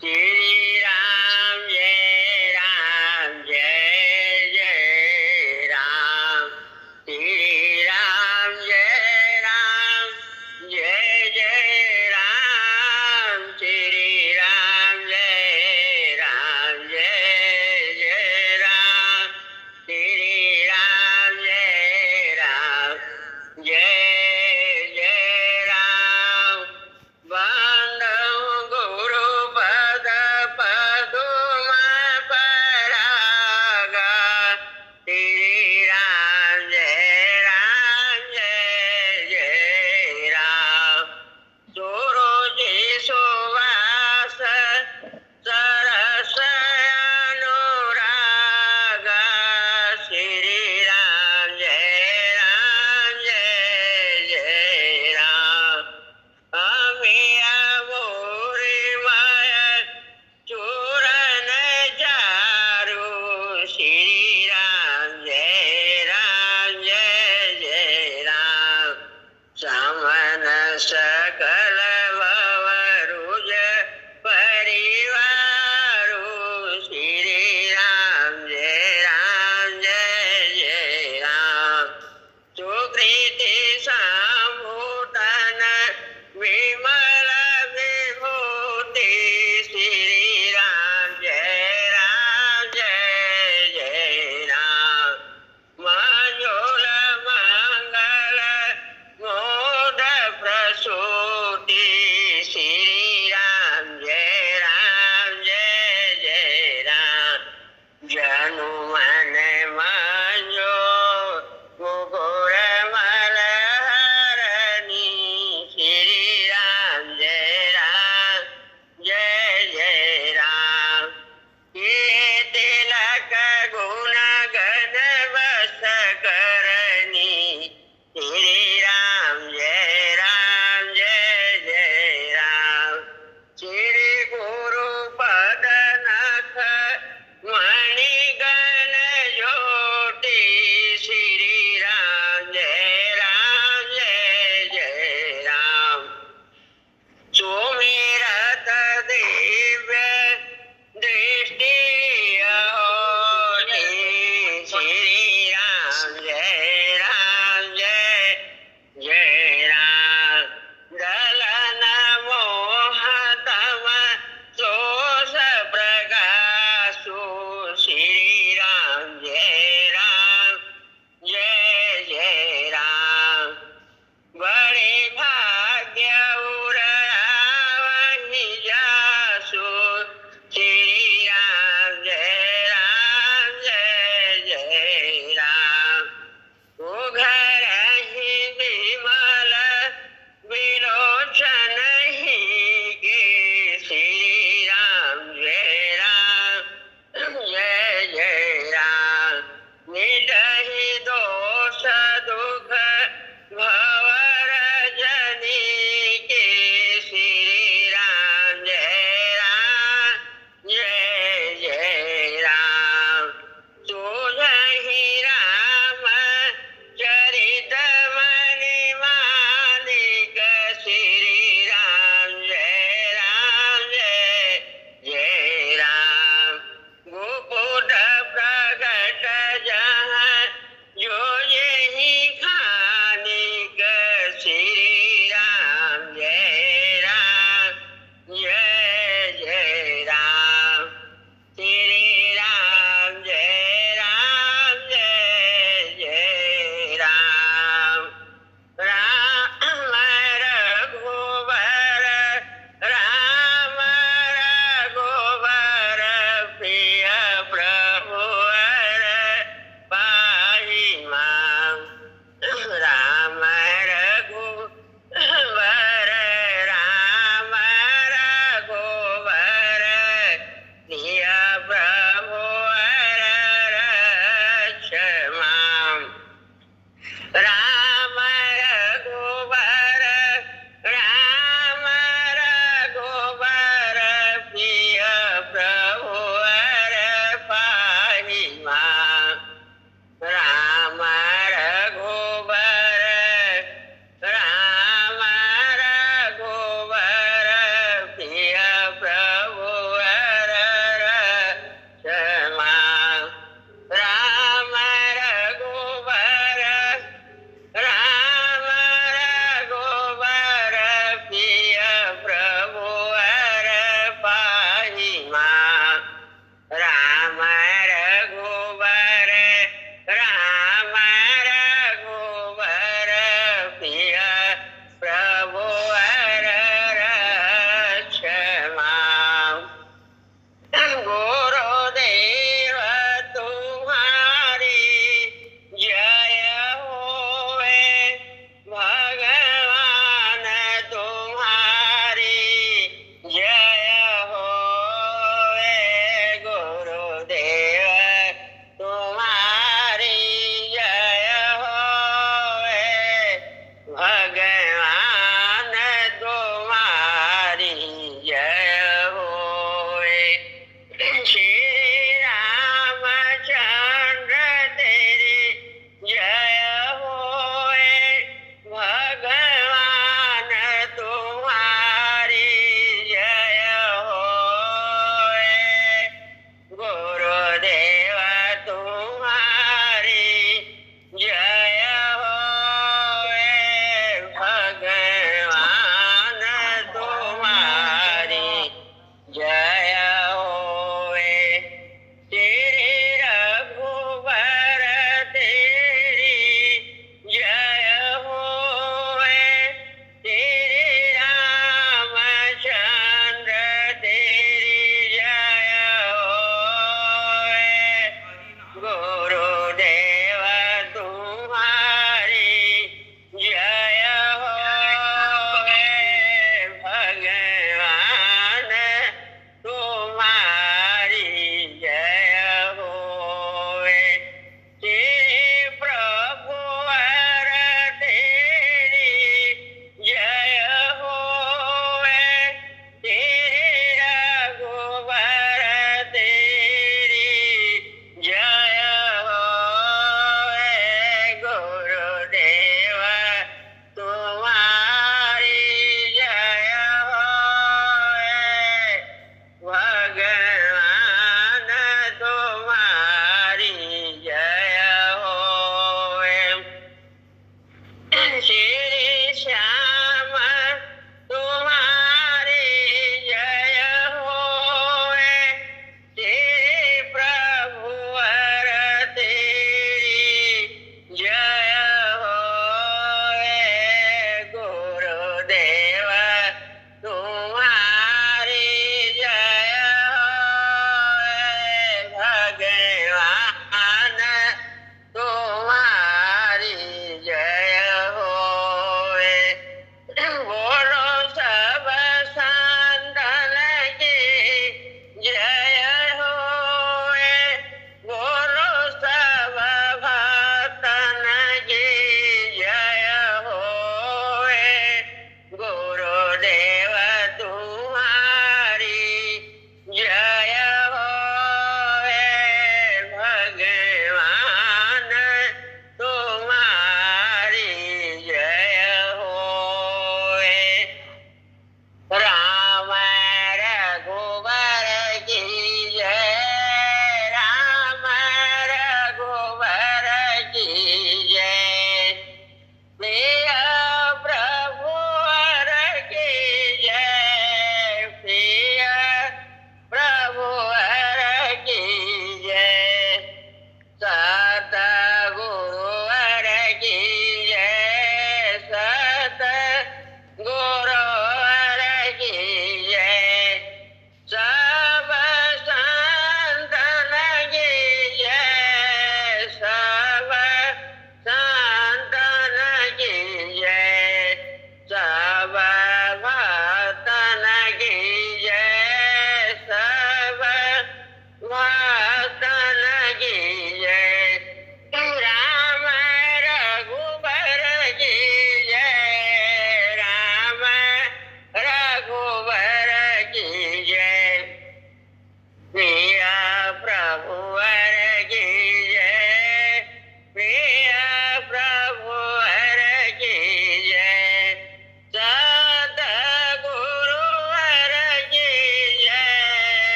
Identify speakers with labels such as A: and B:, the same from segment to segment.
A: श्री राम जय जय राम। श्री राम जय जय राम। श्री राम जय जय राम। श्री राम जय जय राम। बंधु गुरुपद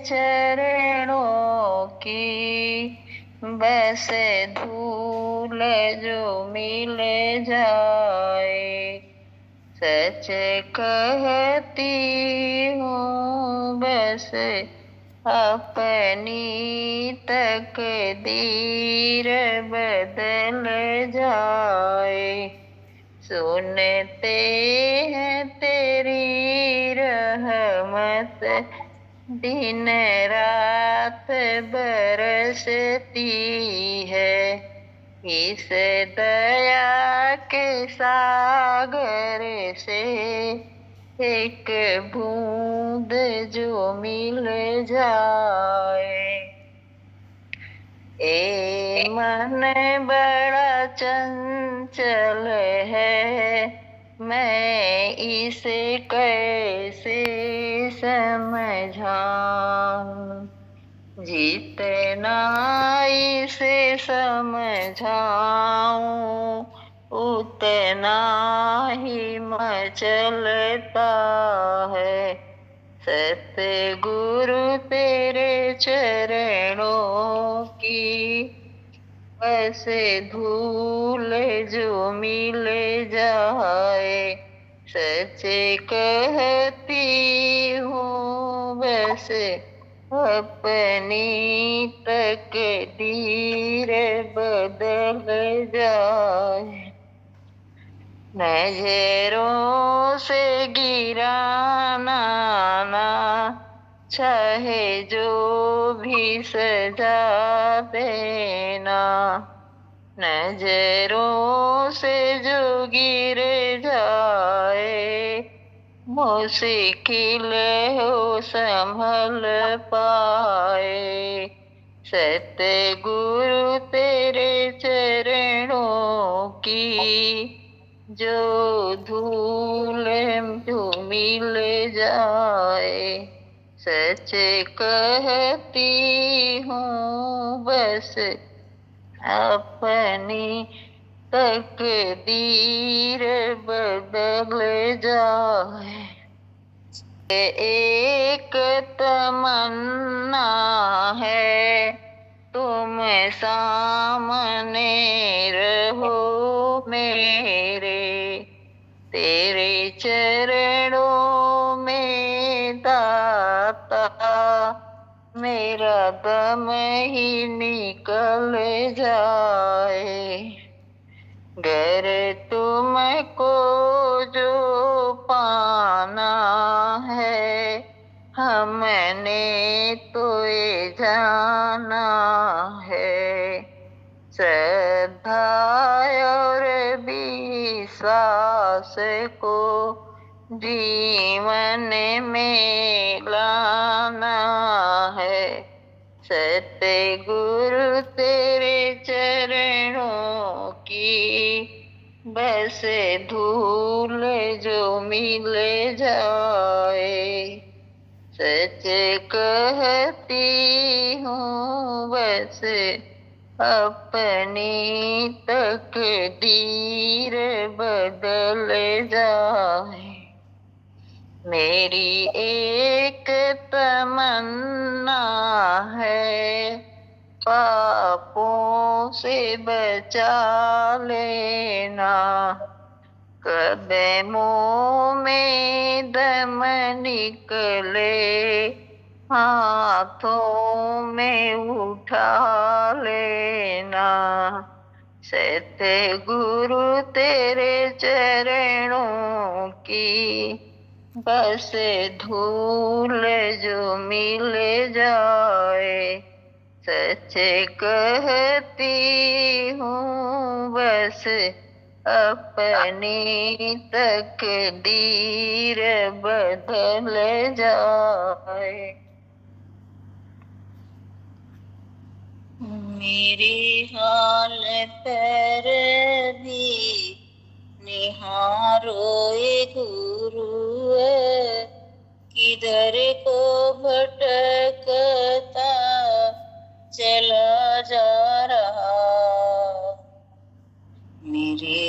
B: चरणों की बस धूल जो मिल जाए। सच कहती हूँ बस अपनी तकदीर बदल जाए। सुनते हैं तेरी रहमत दिन रात बरसती है। इस दया के सागर से एक बूंद जो मिल जाए। ए मन बड़ा चंचल है, मैं इसे कैसे समझाऊं। जितना इसे समझाऊं उतना ही मचलता है। सतगुरु तेरे चरणों की बस धूल जो मिल जाए। सच कहती हूँ बस अपनी तकदीर बदल जाए। नजरों से गिराना ना चाहे जो भी सजा देना। नजरों से जो गिर जाए मुश्किल हो संभल पाए। सतगुरु तेरे चरणों की जो धूल जो मिल जाए। सच कहती हूँ बस अपनी तकदीर बदल जाए। एक तमन्ना है तुम सामने रहो मेरे। तेरे चरणों में दाता मेरा दम ही निकल जाए। गर तुमको जो पाना है हमने तो ये जाना है। श्रद्धा और विश्वास को जीवन में लाना है। सतगुरु तेरे चरणों की बस धूल जो मिल जाए। सच कहती हूँ बस अपनी तकदीर बदल जाए। मेरी एक तमन्ना है पापों से बचा लेना। कदमों में दम निकले हाथों में उठा लेना। सतगुरु तेरे चरणों की बस धूल जो मिल जाए। सच कहती हूँ बस अपनी तकदीर बदल जाए। मेरे हाल पर भी निहारो ए गुरु, किधर को भटकता चला जा रहा। मेरे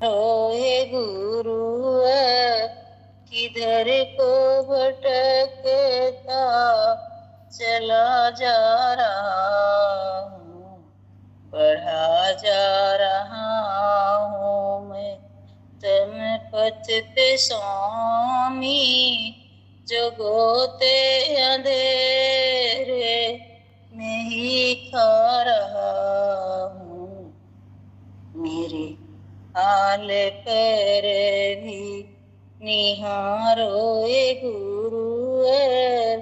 B: हे गुरु, किधर को भटकता चला जा रहा हूँ, बढ़ा जा रहा हूँ मैं तम पथ पे स्वामी, जो गोते अंधेरे में ही खा रहा हूँ। मेरे हाल पर भी निहारो ए गुरुवर,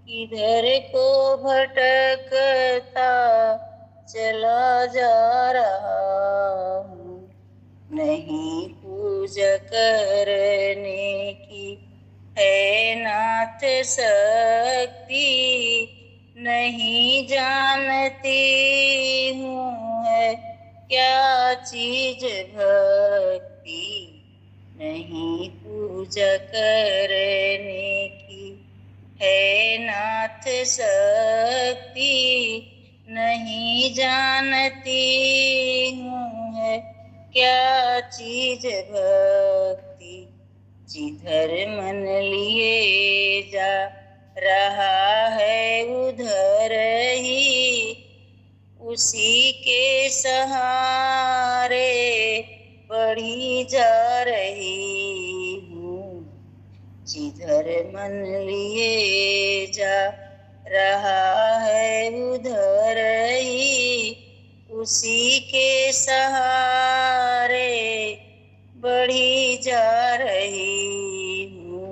B: किधर को भटकता चला जा रहा हूँ। नहीं पूजा करने की है नाथ शक्ति, नहीं जानती हूँ है क्या चीज भक्ति। नहीं पूजा करने की है नाथ शक्ति, नहीं जानती हूँ है क्या चीज भक्ति। जिधर मन लिए जा रहा है उधर ही उसी के सहारे बढ़ी जा रही हूँ। जिधर मन लिए जा रहा है उधर ही उसी के सहारे बढ़ी जा रही हूँ।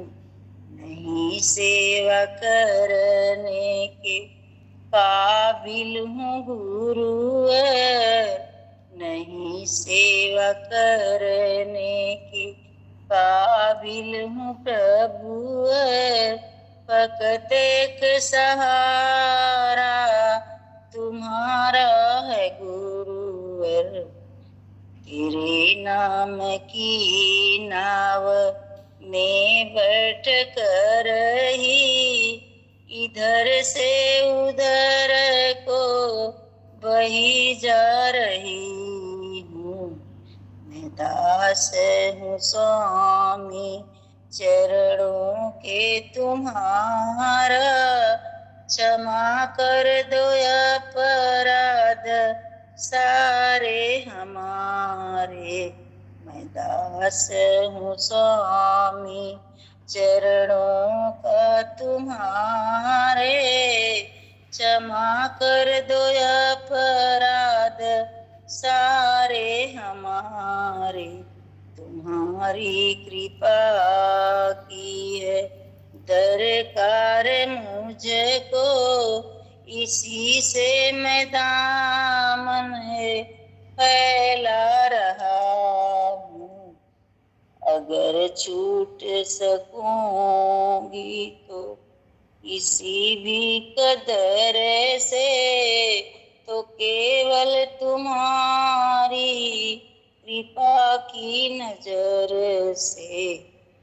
B: नहीं सेवा करने के काबिल हूँ गुरुवर, नहीं सेवा करने की काबिल हूँ प्रभुवर, फकत एक सहारा तुम्हारा है गुरुवर। तेरे नाम की नाव में बैठ कर ही इधर से उधर को बही जा रही हूँ। मैं दास हूँ स्वामी चरणों के तुम्हारा, क्षमा कर दो अपराध सारे हमारे। मैं दास हूँ स्वामी चरणों का तुम्हारे, क्षमा कर दो अपराध सारे हमारे। तुम्हारी कृपा की है दरकार मुझको, इसी से मैं दामन है फैला रहा हूँ। अगर छूट सकूंगी तो किसी भी कदर से, तो केवल तुम्हारी कृपा की नजर से।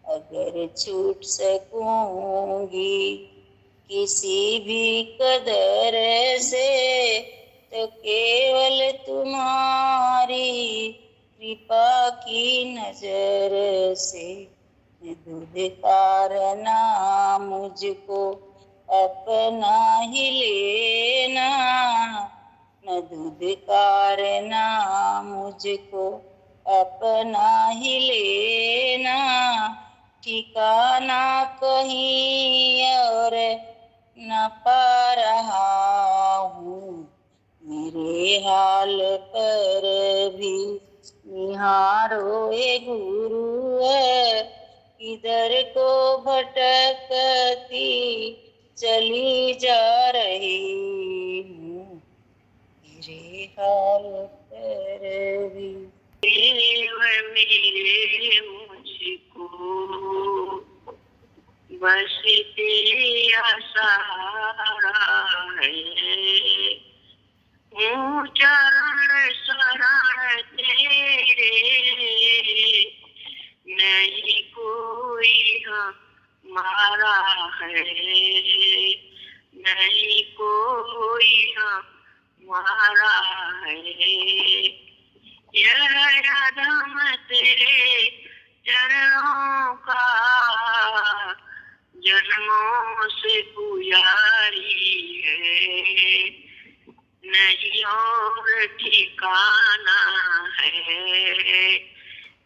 B: अगर छूट सकूंगी किसी भी कदर से, तो केवल तुम्हारी कृपा की नजर से। दुधिकारना मुझको अपना ही लेना, न दुधिकारना मुझको अपना ही लेना, ठिकाना कहीं और न पा रहा हूँ। मेरे हाल पर भी निहारो ए गुरुवर, किधर को भटकती चली जा रही हूँ। मेरे हाल पर भी
A: देव मेरे मुझको बस तेरा सहारा है, चरण शरण तेरे नहीं कोई हमारा है, नहीं कोई हमारा है। यह अधम तेरे चरणों का जन्मों से पुजारी है, नहीं और ठिकाना है,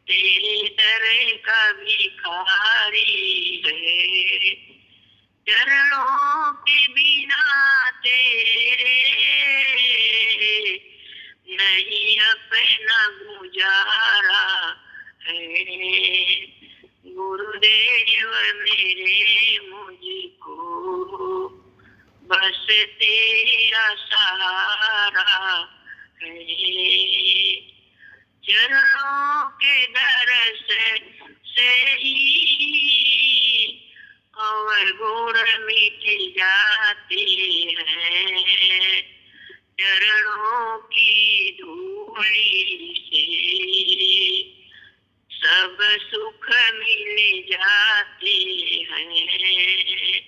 A: तेरे दर का भिखारी है। चरणों के बिना तेरे नहीं अपना गुजारा है। गुरुदेव मेरे मुझको बस तेरा सहारा है। चरणों के दरस से ही और गुण मिट जाते हैं। चरणों की धूली से सब सुख मिल जाते हैं।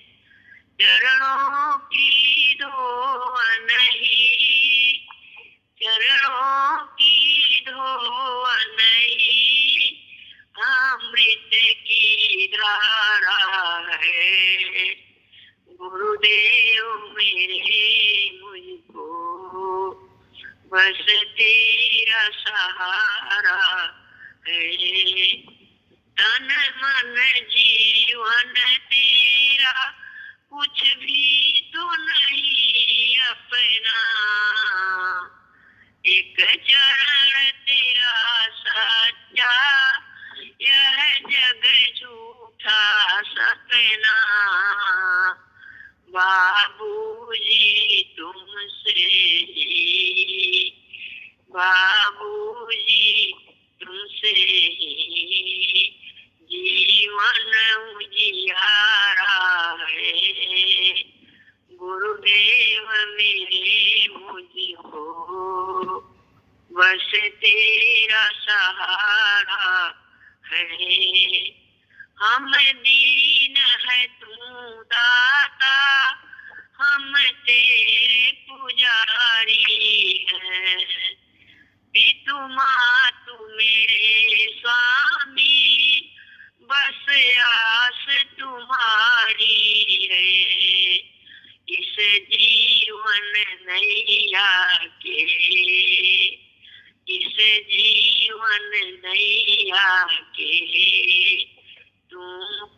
A: चरणों की धोवन ही, चरणों की धोवन ही अमृत की धारा है। गुरुदेव मेरे मुझको बस तेरा सहारा है। तन मन जीवन तेरा कुछ भी तो नहीं अपना, एक चरण तेरा सच्चा, यह जग झूठा सपना। बाबूजी तुमसे ही, बाबूजी तुमसे ही जीवन उजियारा है। गुरुदेव मेरे मुझको बस तेरा सहारा है। हम दीन है तू दाता, हम तेरे पुजारी हैं। पितु मातु मेरे स्वामी, बस आस तुम्हारी है। इस जीवन नैया के, इस जीवन नैया के तू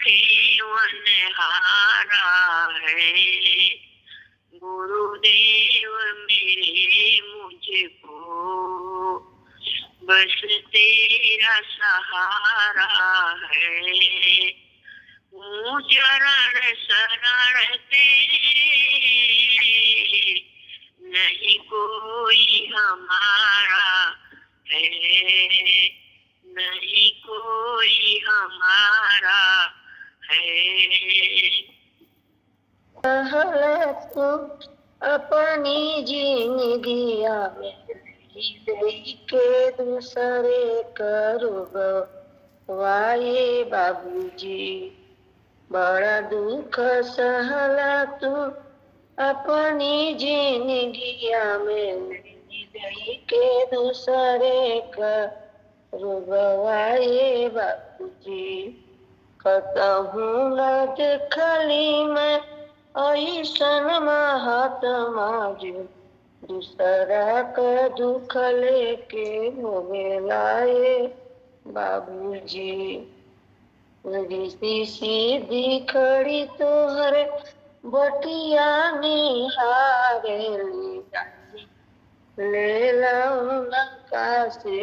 A: केवन हारा है। गुरुदेव मेरे मुझको बस तेरा सहारा है। चरण शरण तेरे नहीं कोई हमारा है, नहीं कोई हमारा है।
C: तू अपनी जिंदगिया में के दूसरे करो वाये बाबूजी। बड़ा दुख सहला तू अपनी जिंदगिया में के दूसरे करो वाये बाबूजी। कतहु न देखली मैं ऐसन महात्मा जो दूसरा का दुख लेके होवे लाए बाबूजी। ऋषि सीधी खड़ी तोहर बटिया निहारे ले लंका से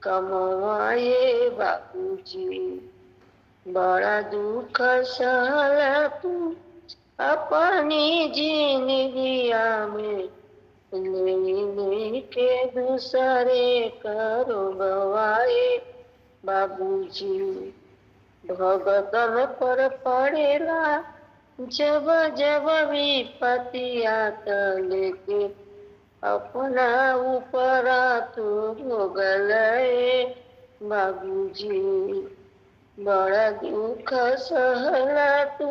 C: कमवाए बाबूजी। बड़ा दुख सहला तू अपनी जिंदगिया में ले के दूसरे करो गवाए बाबूजी। भगतन पर पड़ेला जब जब विपतिया लेके अपना ऊपर तू भोगले बाबूजी। बड़ा दुख सहला तू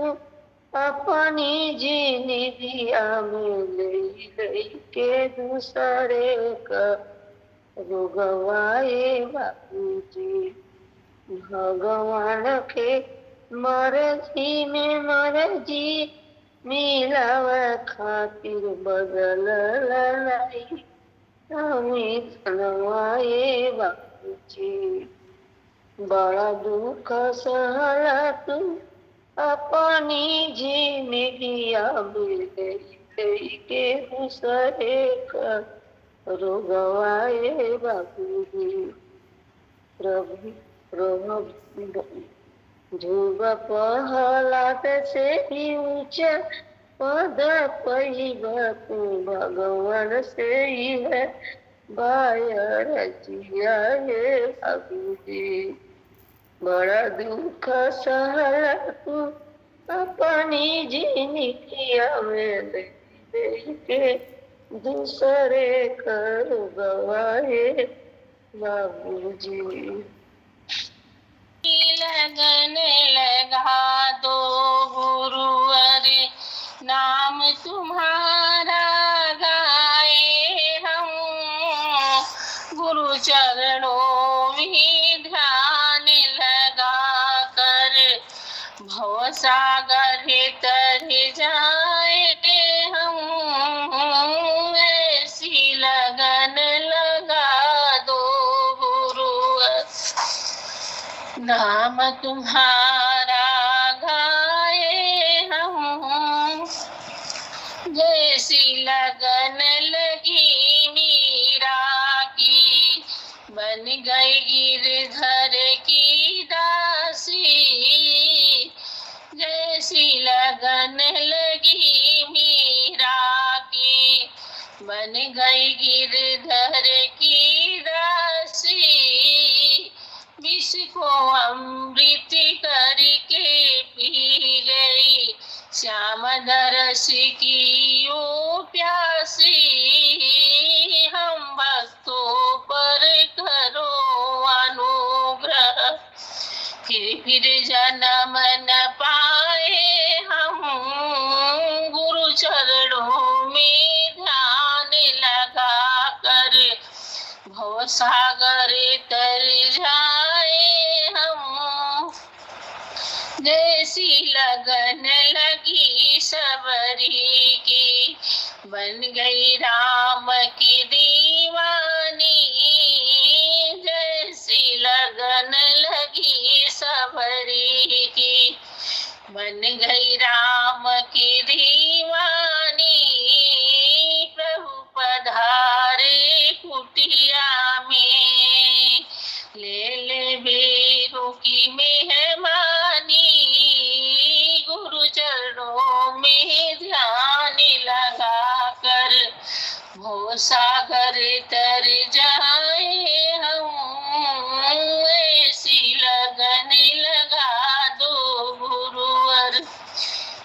C: अपनी जिंदगिया में ले के दूसरे का रुगवाए बाबूजी। भगवान के मरजी में मरजी मिलावा खातिर बदल लड़ाई हमें सुनवाए बाबूजी। बड़ा दुख सहला तू अपनी जिंदगिया मिल गई के दूसरे का रुगवाए बाबूजी। प्रभु प्रभु ध्रुव पहलाद से भी ऊंचा पद पहिबा तू भगवान से ही है बायर जिया है बाबूजी। बड़ा दुख सहला तू अपनी जिंदगिया में दे के दूसरे कर गवाए बाबूजी।
B: लगन लगा दो गुरुवर नाम तुम्हारा गाए हम। गुरु चरणों में ध्यान लगा कर भव सागर तर जाए हम। ऐसी लगन लगा दो गुरुवर नाम तुम्हारा गाए हम। जैसी लगन लगी मीरा की बन गई गिरधर की दासी। जैसी लगन लगी मीरा की बन गई गिरधर की दासी। विष को अमृत करके पी गई श्याम दरस की ओ प्यासी। हम भक्तों पर करो अनुग्रह फिर जन्म न पाए हम। गुरु चरणों में ध्यान लगा कर भव सागर तर जाए हम। जैसी लगन लगी सबरी की बन गई राम की दीवानी। जैसी लगन लगी सबरी की बन गई राम की दीवानी। प्रभु पधारे कुटिया में ले बेरों की मेहमानी। गुरु चरणों में ध्यान लगा कर भव सागर तर जाए हम। ऐसी लगन लगा दो गुरुवर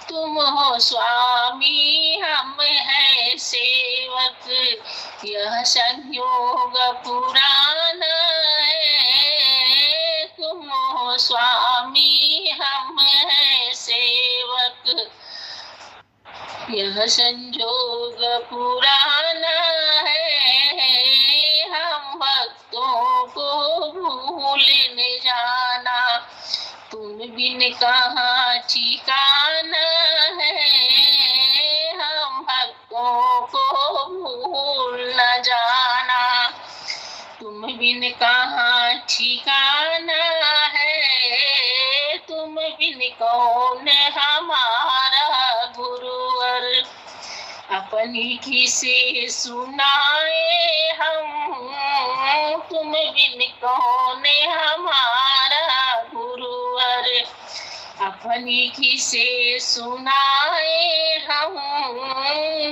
B: तुम हो स्वामी हम हैं सेवक। यह संयोग पुराना है तुम हो स्वामी हम हैं सेवक। यह संयोग पुराना है हम भक्तों को भूल न जाना। तुम बिन कहाँ ठिकाना है हम भक्तों को भूल न जाना। तुम बिन कहाँ ठिकाना है तुम बिन कौन हमारा गुरुवर। अपनी किसे सुनाए हम तुम बिन कौन हमारा गुरुवर। अपनी किसे सुनाए हम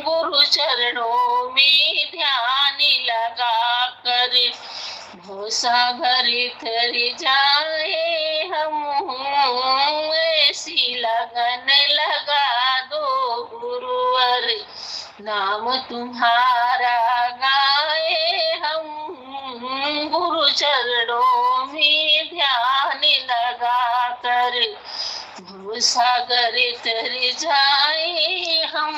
B: गुरु चरणों में ध्यान लगा कर भव सागर तर जाए हम। ऐसी लगन लगा दो गुरुवर नाम तुम्हारा गाए हम। गुरु चरणों में ध्यान लगा कर भव सागर तर जाए हम।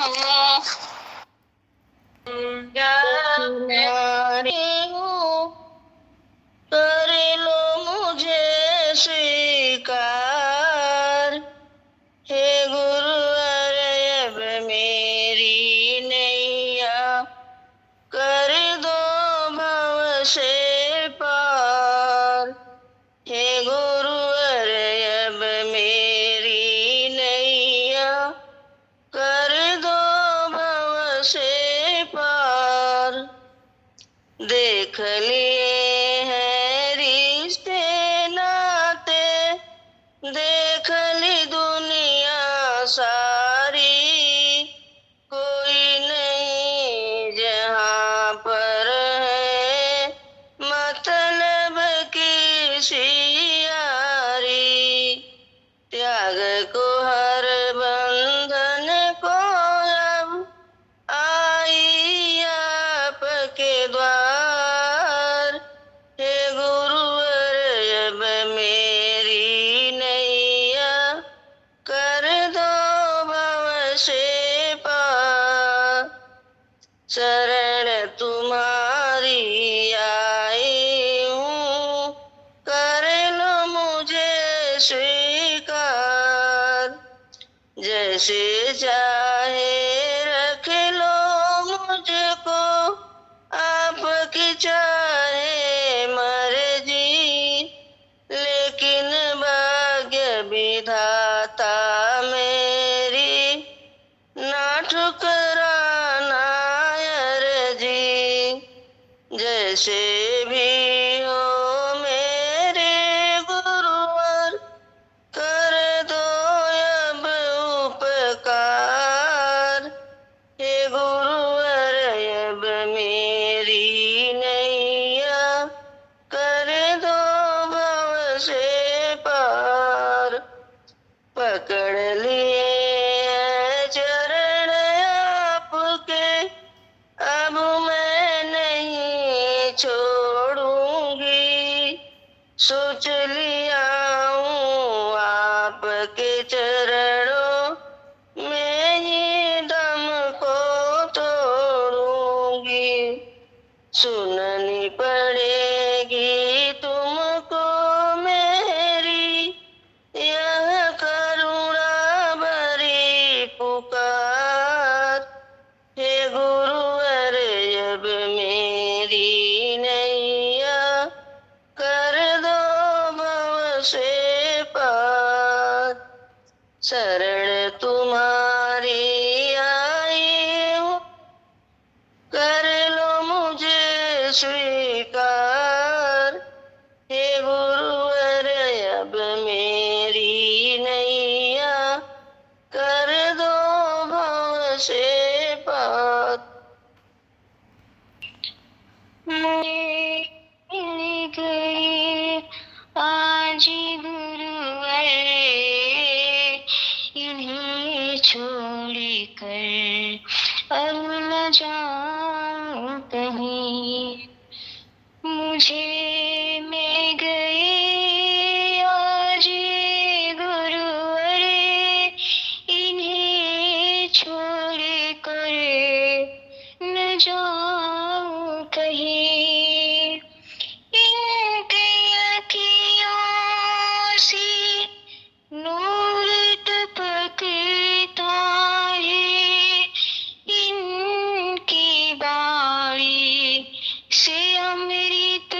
C: कर लो मुझे स्वीकार देख लिए हैं रिश्ते नाते, देख ली दुनिया सारी, कोई नहीं जहाँ पर है मतलब किसी यारी। त्याग को हर बंधन को अब आई आपके द्वार, हे गुरुवर अब मेरी नैया कर दो भव से पार। शरण तुम्हारी आई हूँ, कर लो मुझे स्वीकार। जैसे चाहे रख लो मुझको, आपकी चाहे मर्जी, लेकिन भाग्य विधाता मेरी ना ठुकराना अर्जी। जैसे भी हो मेरे गुरुवर, कर दो अब उपकार, हे गुरुवर अब मेरी नैया कर दो भव से पार। पकड़ लिए चरण आपके, अब मैं नहीं छोड़ूंगी, सोच लिया हूँ आपके चरणों में ही दम को तोड़ूंगी। सुननी पड़ेगी तुमको मेरी यह करुणा भरी पुकार, हे गुरुवर अब मेरी नैया कर दो भव से पार। शरण तुम्हारी आई हूँ, कर लो मुझे स्वीकार, हे गुरुवर अब मेरी नैया कर दो भव से पार।
D: मिल गए आज गुरुवर, इन्हें छोड़ कर अब न जाऊं कहीं। मुझे मिल गए आज गुरुवर, इन्हें छोड़ कर न जाऊं कहीं। इनकी अखियों से नूर टपकता है, इनकी बाणी से अमृत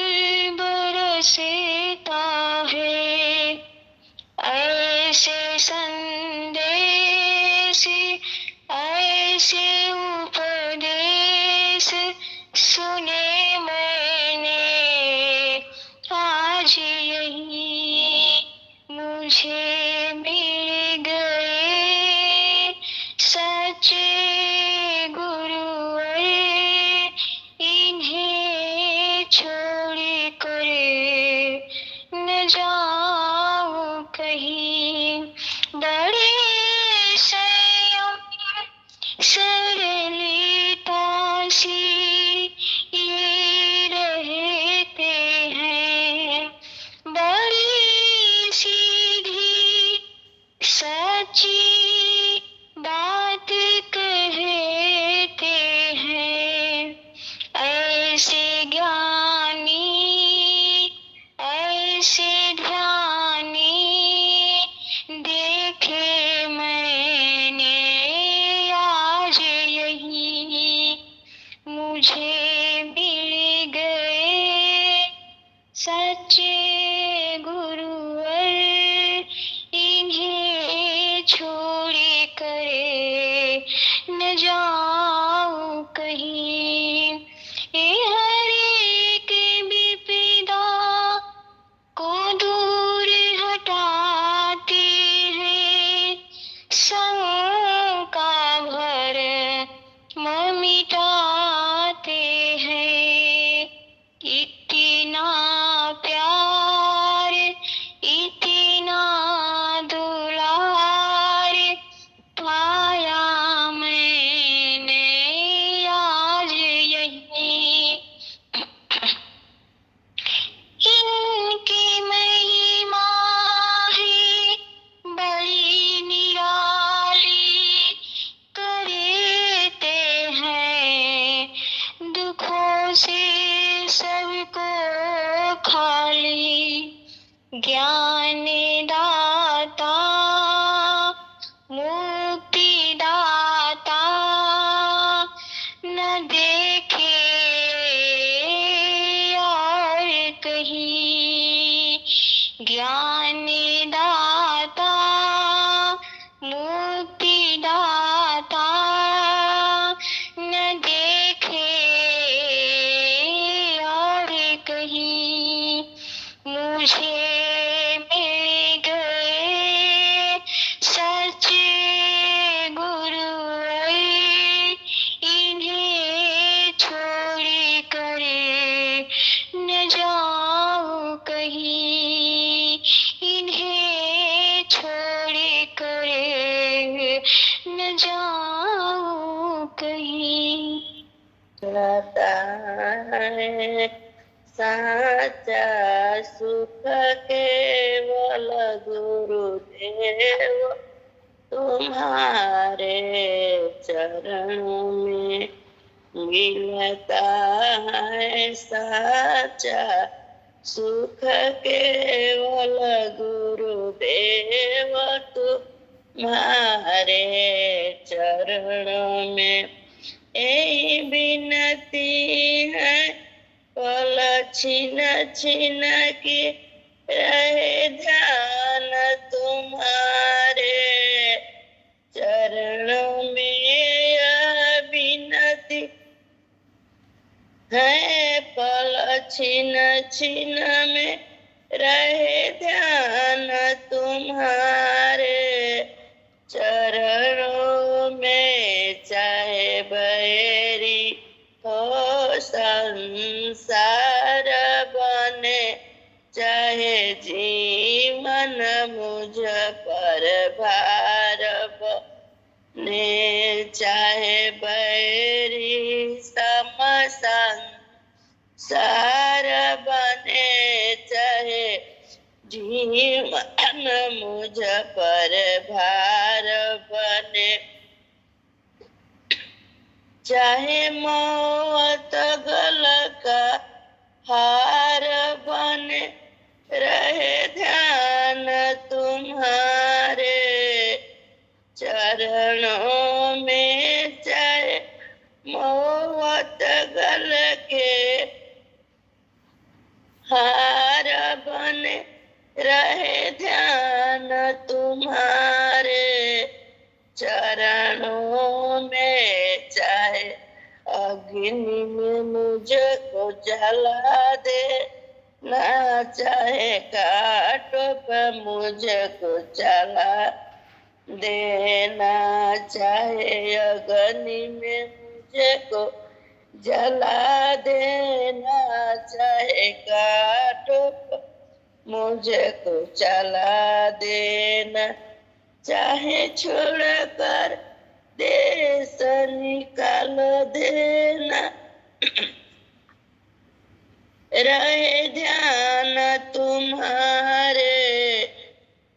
C: रहता है साचा सुख केवल गुरुदेव तुम्हारे चरणों में मिलता है साचा सुख केवल गुरुदेव तुम्हारे चरणों में। यही विनती है पल छिन छिन के रहे ध्यान तुम्हारे चरणों में। यह विनती है पल छिन छिन में रहे ध्यान तुम्हारे चरणों में। चाहे बैरी हो संसार बने, चाहे जीवन मुझ पर भार बने, चाहे बैरी समसान सार बने, चाहे जीवन मुझ पर भार बने, चाहे मौत गल का हार बने रहे ध्यान तुम्हारे चरणों में। चाहे मौत गल के हार बने रहे ध्यान तुम्हारे चरणों में। चाहे अग्नि में मुझको जला दे ना, चाहे कांटों पर मुझको जला देना, चाहे अग्नि में मुझको जला देना, चाहे कांटों पर मुझको जला देना, चाहे छोड़कर देश निकाल देना रहे ध्यान तुम्हारे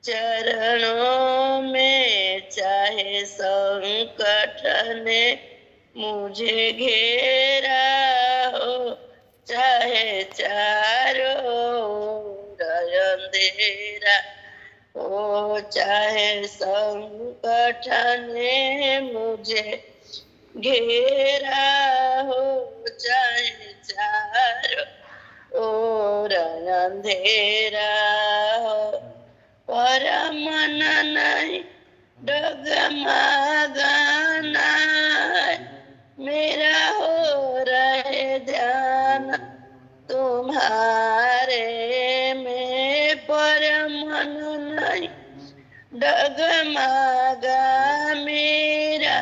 C: चरणों में। चाहे संकट ने मुझे घेरा हो, चाहे चारों ओर अंधेरा हो, चाहे संकट ने मुझे घेरा हो, चाहे चारों ओर अंधेरा हो, पर मन नहीं डगमगाना मेरा हो रहे ध्यान तुम्हारे में। पर मन नहीं डगमगा मेरा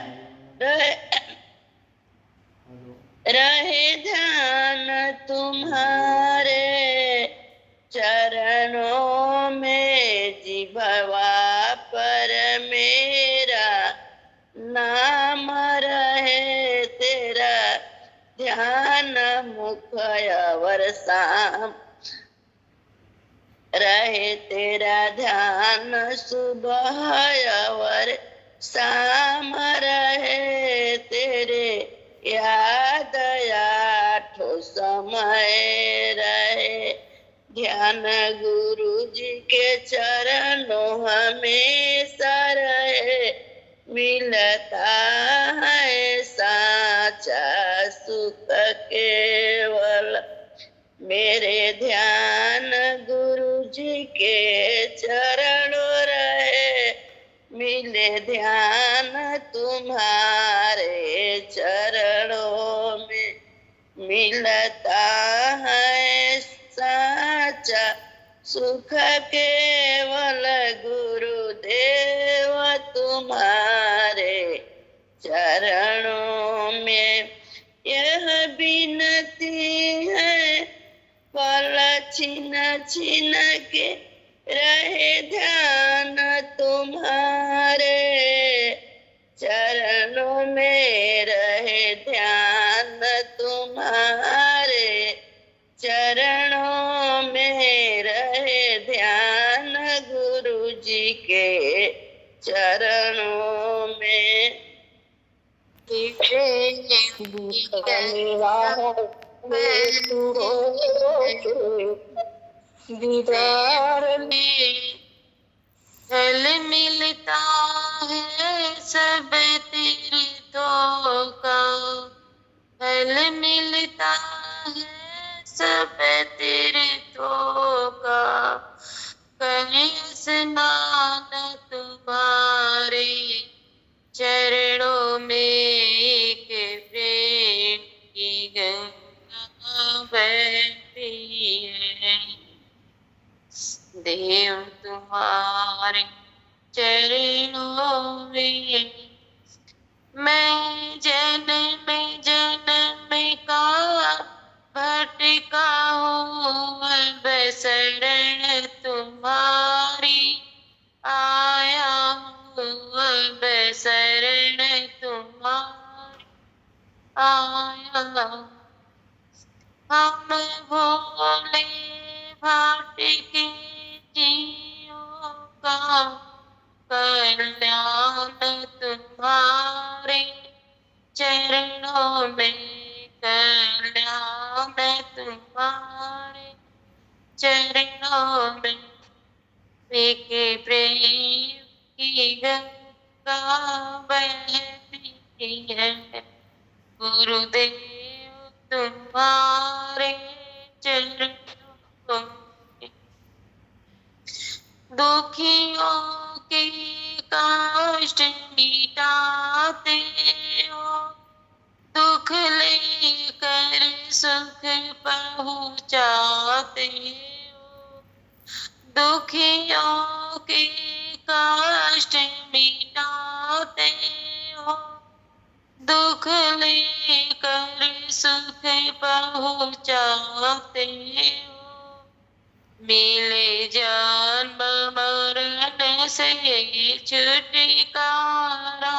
C: रहे ध्यान तुम्हारे चरणों में। जिह्वा पर मेरा नाम रहे तेरा ध्यान मुख और शाम रहे तेरा ध्यान सुबह और शाम रहे तेरे याद आठों समय रहे ध्यान गुरु जी के चरणों हमेशा रहे। मिलता है साचा सुख केवल मेरे ध्यान गुरु जी के चरणों रहे। मिले ध्यान तुम्हारे चरणों में। मिलता है साचा सुख केवल गुरुदेव तुम्हारे चरणों में। यह विनती है पल छिन छिन के रहे ध्यान तुम्हारे चरणों में। रहे ध्यान दीदार फल मिलता है सब तीर्थों का, फल मिलता है सब तीर्थों का, करें स्नान तुम्हारे चरणों में के प्रेम की गंगा बहती है। देव तुम्हारे चरणों में मैं जन्म जन्म का भटका हूँ, अब शरण तुम्हारी आया हूँ, अब शरण तुम्हारी आया हूँ। हम भोले भटके जीवों का कल्याण तुम्हारे चरणों में, कल्याण तुम्हारे चरणों में, एक प्रेम की गंगा बहती है। गुरुदेव तुम्हारे चरणों में, दुखियों के कष्ट मिटाते हो, दुख लेकर सुख पहुँचाते हो, दुखियों के कष्ट मिटाते हो, दुख लेकर सुख पहुँचाते हो। मिले जन्म मरण से छुटकारा,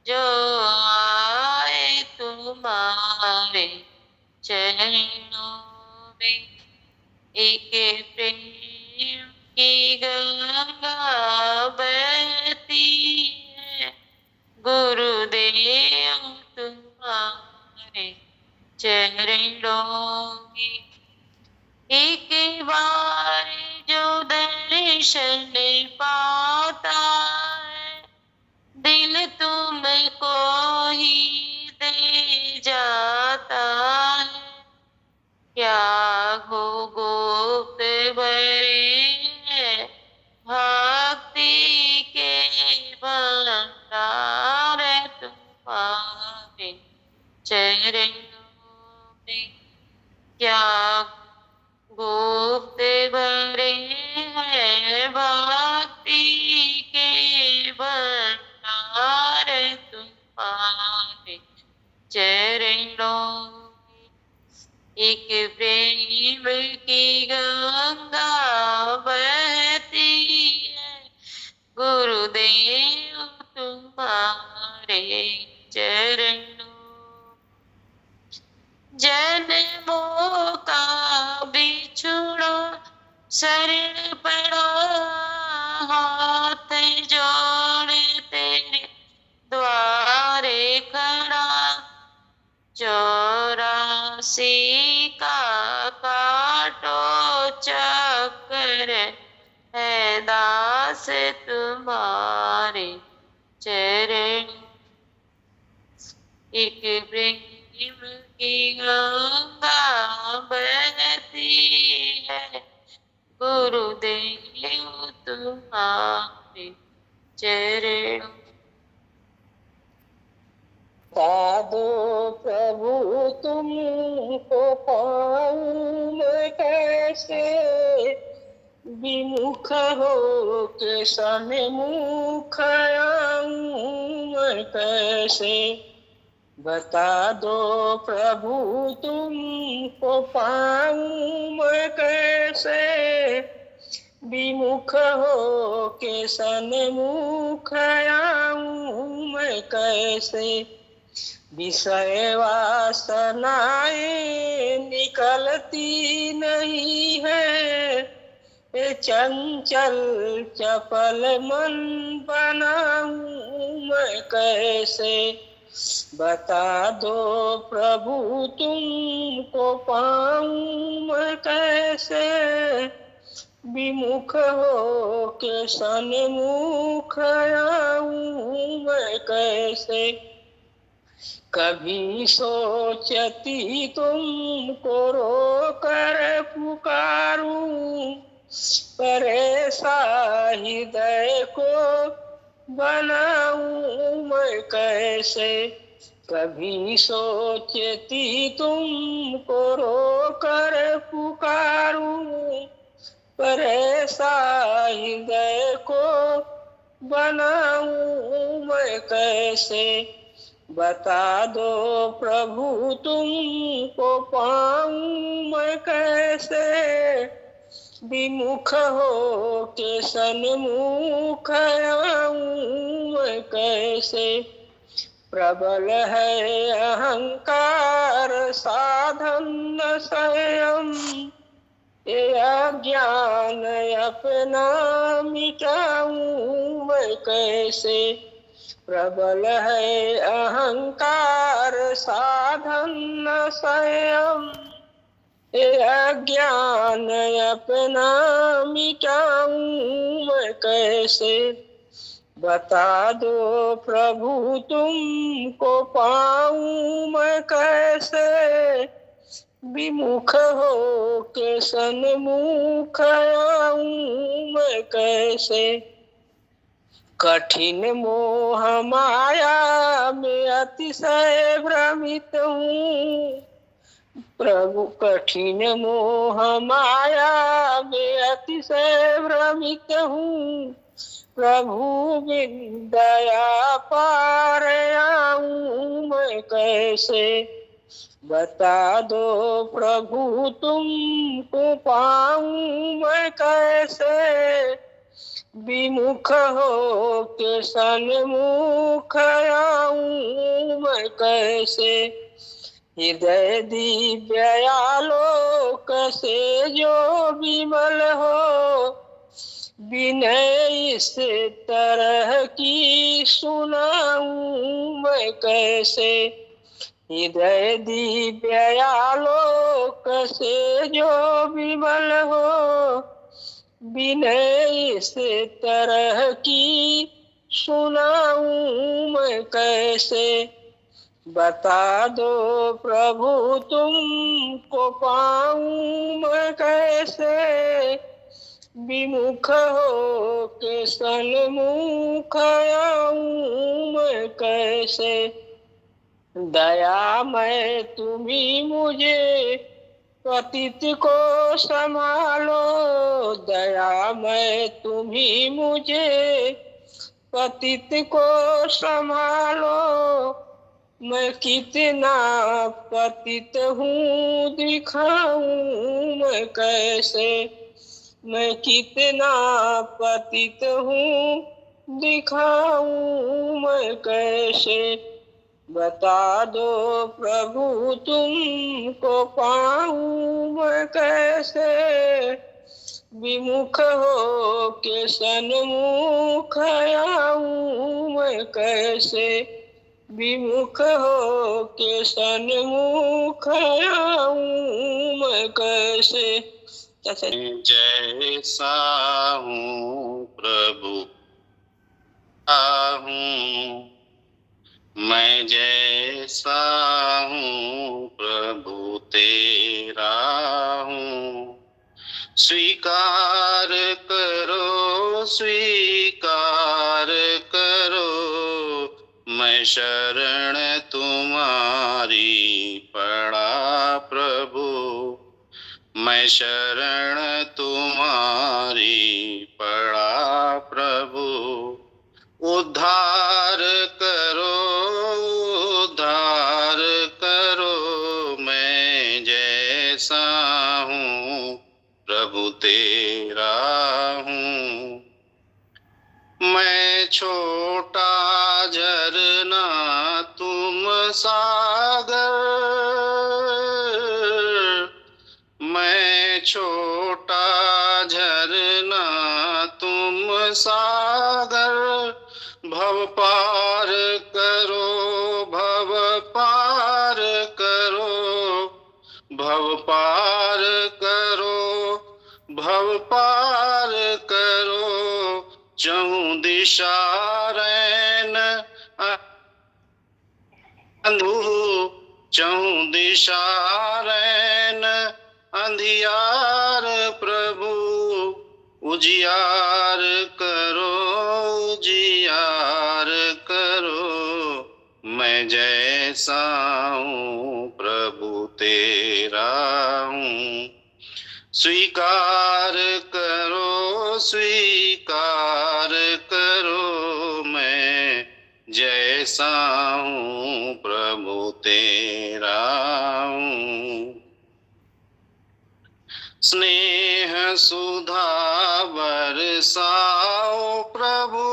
C: जो आए तुम्हारे चरणों में, एक प्रेम की गंगा बहती है। गुरुदेव तुम्हारे चरणों में, एक बार जो दर्शन पाता है, दिल तुमको ही दे जाता है। क्या हो गुप्त भरे हैं भक्ति के भंडार तुम्हारे चरणों में, क्या गुप्त भरे हैं भक्ति के भंडार तुम्हारे चरणों में। एक प्रेम की गंगा बहती है, गुरुदेव तुम्हारे चरणों। जन्मों का बिछुड़ा शरण पड़ा, हाथ जोड़ तेरे द्वारे खड़ा, 84 का काटो चक्कर है दास तुम्हारे चरण। एक प्रेम की गंगा बहती है, गुरुदेव तुम्हारे चरणों।
B: साधो प्रभु तुमको पाऊं मैं कैसे, विमुख हो के सन्मुख आऊं मैं कैसे। बता दो प्रभु तुमको पाऊं मैं कैसे, विमुख हो के सन्मुख आऊं मैं कैसे। विषय वासनाएं निकलती नहीं है, चंचल चपल मन बनाऊं मैं कैसे। बता दो प्रभु तुमको पाऊं मैं कैसे, विमुख हो के सन्मुख आऊं मैं कैसे। कभी सोचती तुमको रोकर पुकारूं, पर ऐसा हृदय को बनाऊं मैं कैसे। कभी सोचती तुमको रोकर पुकारूं, पर ऐसा हृदय को बनाऊं मैं कैसे। बता दो प्रभु तुमको पाऊं मैं कैसे, विमुख हो के सन्मुख आऊं मैं कैसे। प्रबल है अहंकार साधन संयम, ये अज्ञान अपना मिटाऊं मैं कैसे। प्रबल है अहंकार साधन संयम, ये अज्ञान अपना मिटाऊं मैं कैसे। बता दो प्रभु तुमको पाऊं मैं कैसे, विमुख हो के सन्मुख आऊं मैं कैसे। कठिन मोह माया में अतिशय भ्रमित हूँ प्रभु, कठिन मोह माया में अतिशय भ्रमित हूँ। प्रभु बिन दया पार आऊं मैं कैसे। बता दो प्रभु तुमको पाऊं मैं कैसे, विमुख हो के सन्मुख आऊं मैं कैसे। हृदय दिव्य आलोक से जो विमल हो, विनय इस तरह की सुनाऊं मैं कैसे। हृदय दिव्य आलोक से जो विमल हो, विनय इस तरह की सुनाऊं मैं कैसे। बता दो प्रभु तुमको पाऊं मैं कैसे, विमुख हो के सन्मुख आऊं मैं कैसे। दया मैं तुम्ही मुझे पतित को संभालो, दया मैं तुम्ही मुझे पतित को संभालो। मैं कितना पतित हूँ दिखाऊं मैं कैसे। मैं कितना पतित हूँ दिखाऊं मैं कैसे। बता दो प्रभु तुमको पाऊं मैं कैसे, विमुख हो के सन्मुख आऊं मैं कैसे। विमुख हो के सन्मुख आऊं मैं कैसे।
E: जैसा हूँ प्रभु हूँ, मैं जैसा हूँ प्रभु तेरा हूँ। स्वीकार करो स्वीकार करो, मैं शरण तुम्हारी पड़ा प्रभु। मैं शरण तुम्हारी पड़ा प्रभु। उद्धार करो उद्धार करो, मैं जैसा हूँ प्रभु तेरा हूँ। मैं छोटा झरना तुम सागर, मैं छोटा झरना तुम सागर। भव पार करो भव चहु दिशा रैन अंधु, चहु दिशा रैन अंधियार प्रभु, उजियार करो उजियार करो। मैं जैसा हूँ प्रभु तेरा हूँ, स्वीकार करो स्वीकार करो। मैं जैसा हूँ प्रभु तेरा हूँ। स्नेह सुधा बरसाओ प्रभु,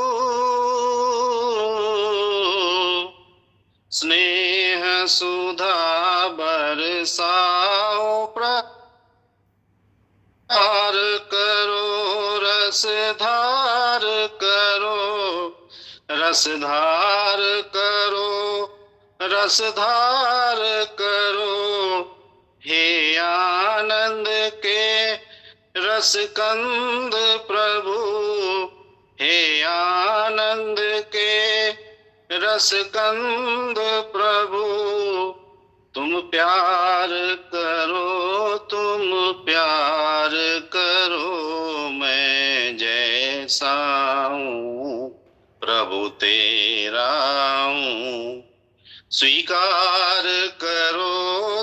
E: स्नेह सुधा बरसाओ प्रभु। धार करो रस धार करो, रस धार करो रस धार करो। हे आनंद के रस कंद प्रभु, हे आनंद के रस कंद प्रभु। तुम प्यार करो तुम प्यार करो। मैं जैसा हूँ प्रभु तेरा हूँ, स्वीकार करो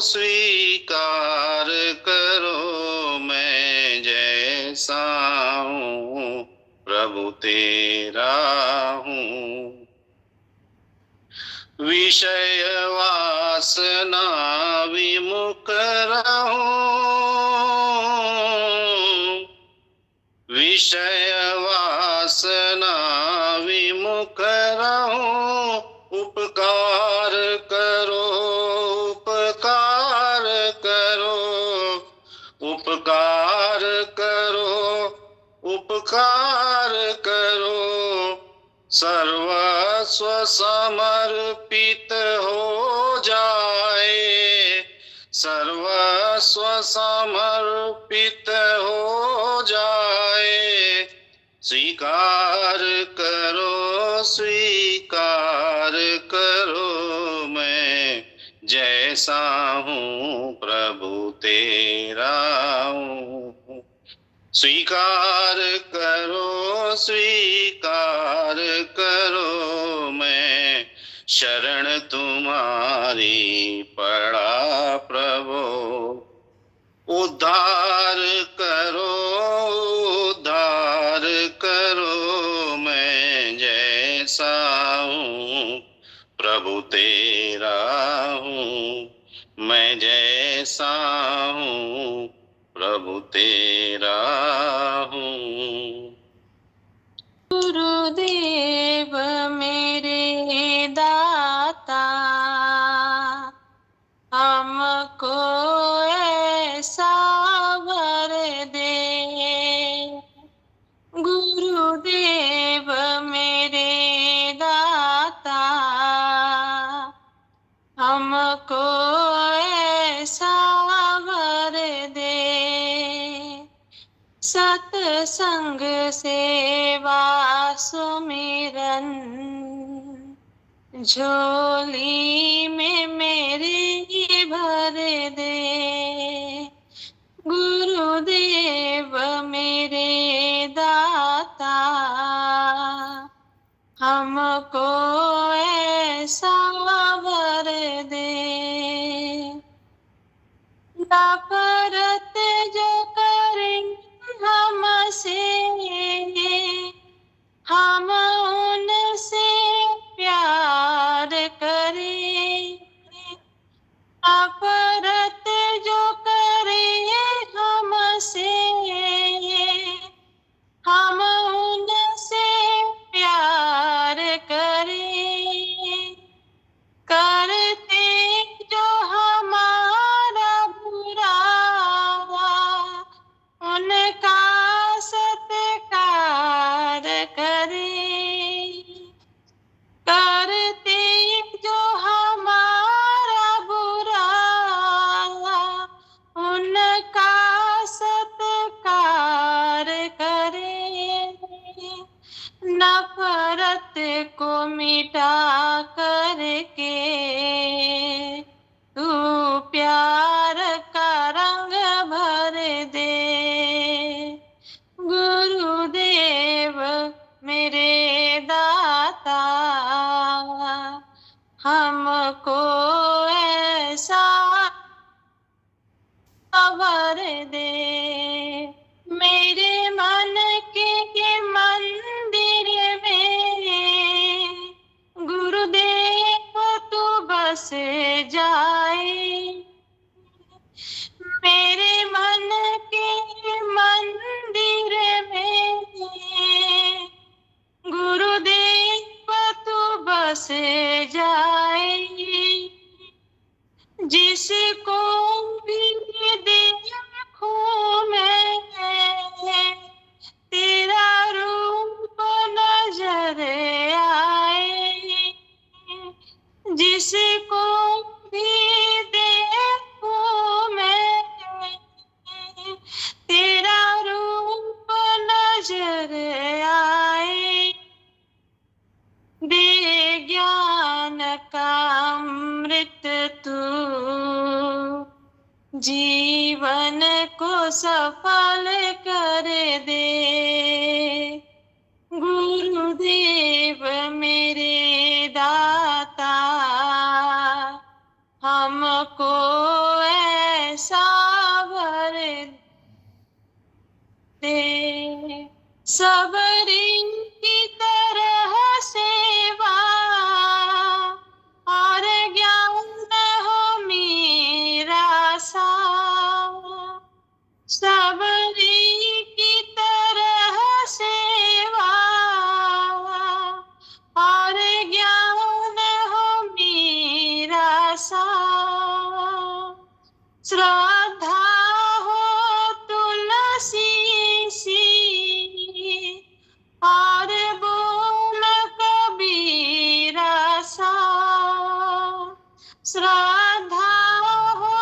E: स्वीकार करो। मैं जैसा हूँ प्रभु तेरा हूँ। विषय वासना विमुख रहूं, विषय वासना विमुख रहूं। उपकार करो उपकार करो, उपकार करो उपकार करो। सर्वस्व समर्पित हो जाए, सर्वस्व समर्पित हो जाए। स्वीकार करो स्वीकार करो। मैं जैसा हूँ प्रभु तेरा हूँ, स्वीकार करो स्वीकार करो। मैं शरण तुम्हारी पड़ा प्रभु, उद्धार करो उद्धार करो। मैं जैसा हूँ प्रभु तेरा हूँ, मैं जैसा हूँ प्रभु तेरा हूँ।
C: गुरुदेव मेरे दाता, हमको ऐसा वर दे। गुरुदेव मेरे दाता, हमको ऐसा वर दे। सत्संग सेवा सुमिरन, झोली में मेरे भर दे। गुरुदेव मेरे दाता, हमको ऐसा वर दे। नफरत जो करें हमसे, हम उनसे प्यार करें। नफरत जो करें हमसे, हम उनसे प्यार करें। करते जो हमारा बुरा, उनका सत्कार करें। करते जो हमारा बुरा, के तू प्यार का रंग भर दे। गुरुदेव मेरे दाता हमको ऐसा वर दे। मेरे मन के मंदिर में गुरुदेव तू बस जाए। मेरे मन के मंदिर में गुरुदेव तू बस जाए। जिसको भी देखूं मैं तेरा रूप नजर आए। जिसको भी देखूं मैं तेरा रूप नजर आए। दे ज्ञान का अमृत तू जीवन को सफल कर दे। गुरुदेव मेरे दाता हमको ऐसा वर दे। सबरी की तरह सेवा और ज्ञान हो मेरा सा। सबरी की तरह सेवा और ज्ञान हो मेरा सा। श्रद्धा हो तुलसी सी और बोल कबीरा सा। श्रद्धा हो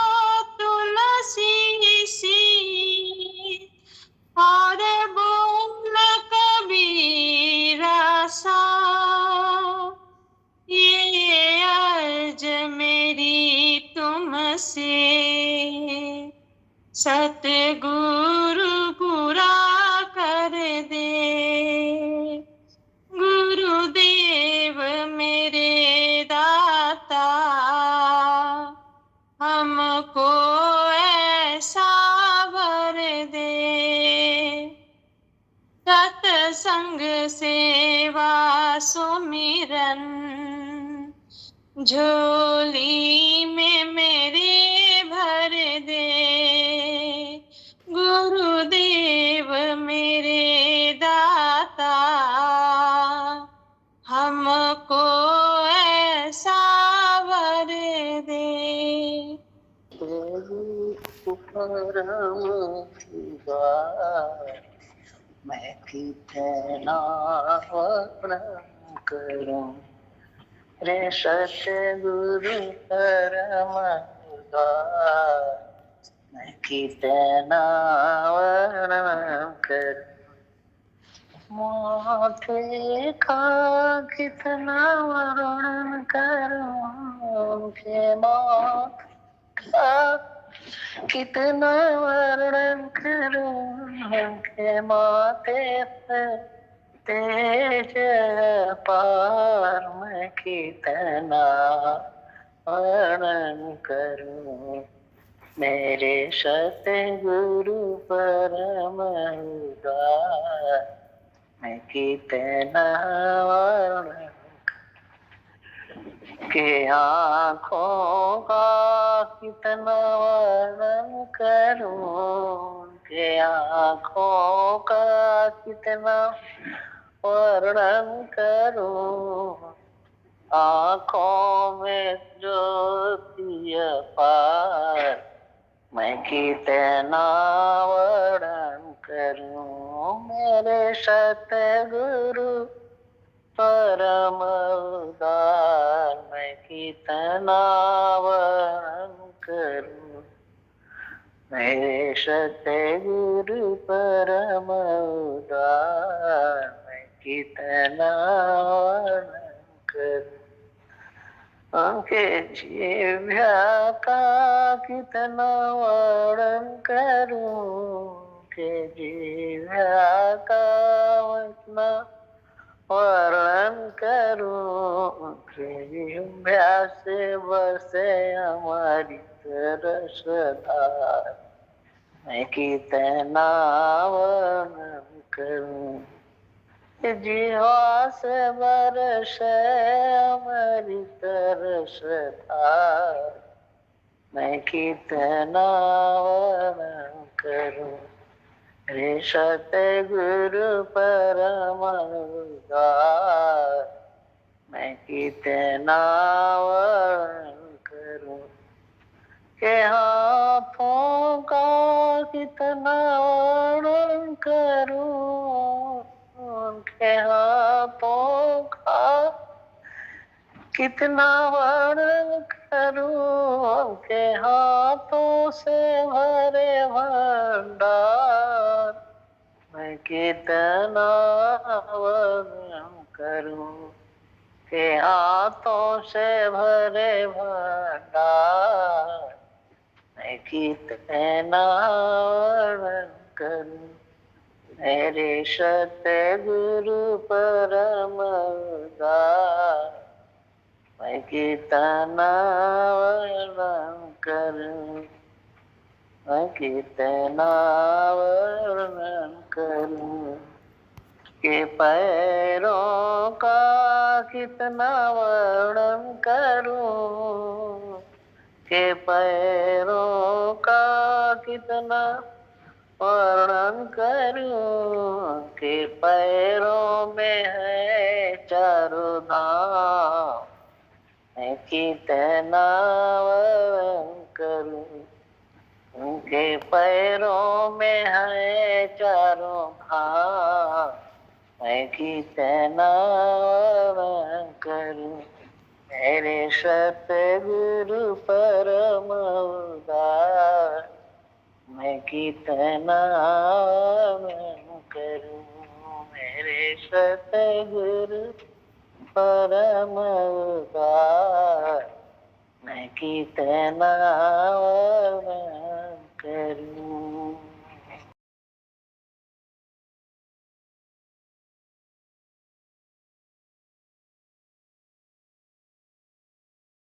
C: तुलसी सी और बोल कबीरा सा। ये अर्ज मेरी तुमसे सतगुरु पूरा कर दे। गुरुदेव मेरे दाता हमको ऐसा वर दे। सत्संग सेवा सुमिरन झोली में मेरे भर दे। गुरुदेव मेरे दाता हमको ऐसा वर दे।
B: परम मैं कितना वर्णन करूं रे सतगुरु परम मैं कितना वर्णन करूं। माथे का कितना वर्णन करूं के माथ का कितना वर्णन करूं के माथे पर तेज पार मैं कितना वर्णन करूं। मेरे सतगुरु परम उदार मैं कितना वर्णन के आँखों का कितना वर्णन करूं के आँखों का कितना वर्णन करूं। आँखों में ज्योति अपार मैं कितना वर्णन करूं। मेरे सतगुरु परम उदार मैं कितना वर्णन करूं। मेरे सतगुरु परम उदार मैं कितना वर्णन करूं। उनके जीव्या का कितना वर्णन करूं, के जीव्या का कितना वर्णन करूं, के जीव्या से बसे हमारी तरसदार, मैं कितना वर्णन करूं, जीवा से बरसे हमारी तरसदार, मैं कितना वर्णन करूं, रे सतगुरु परम उदार, मैं कितना वर्णन करूं, के हाथों का कितना वर्णन करूं, के हाथों का कितना वर्णन करूं, के हाथों से भरे भंडार, मैं कितना वर्णन करूं, के हाथों से भरे भंडार, मैं कितना वर्णन करूं, मेरे सतगुरु परम उदार, मैं कितना वर्णन करूं, मैं कितना वर्णन करूं, के पैरों का कितना वर्णन करूं, के पैरों का कितना वर्णन करूं, के पैरों में है चारों धाम, मैं कितना वर्णन करूं, उनके पैरों में है चारों धाम, मैं कितना वर्णन करूं, मेरे सतगुरु परम उदार, मैं कितना वर्णन करूं, मेरे सतगुरु परम उदार, मैं कितना वर्णन करूं।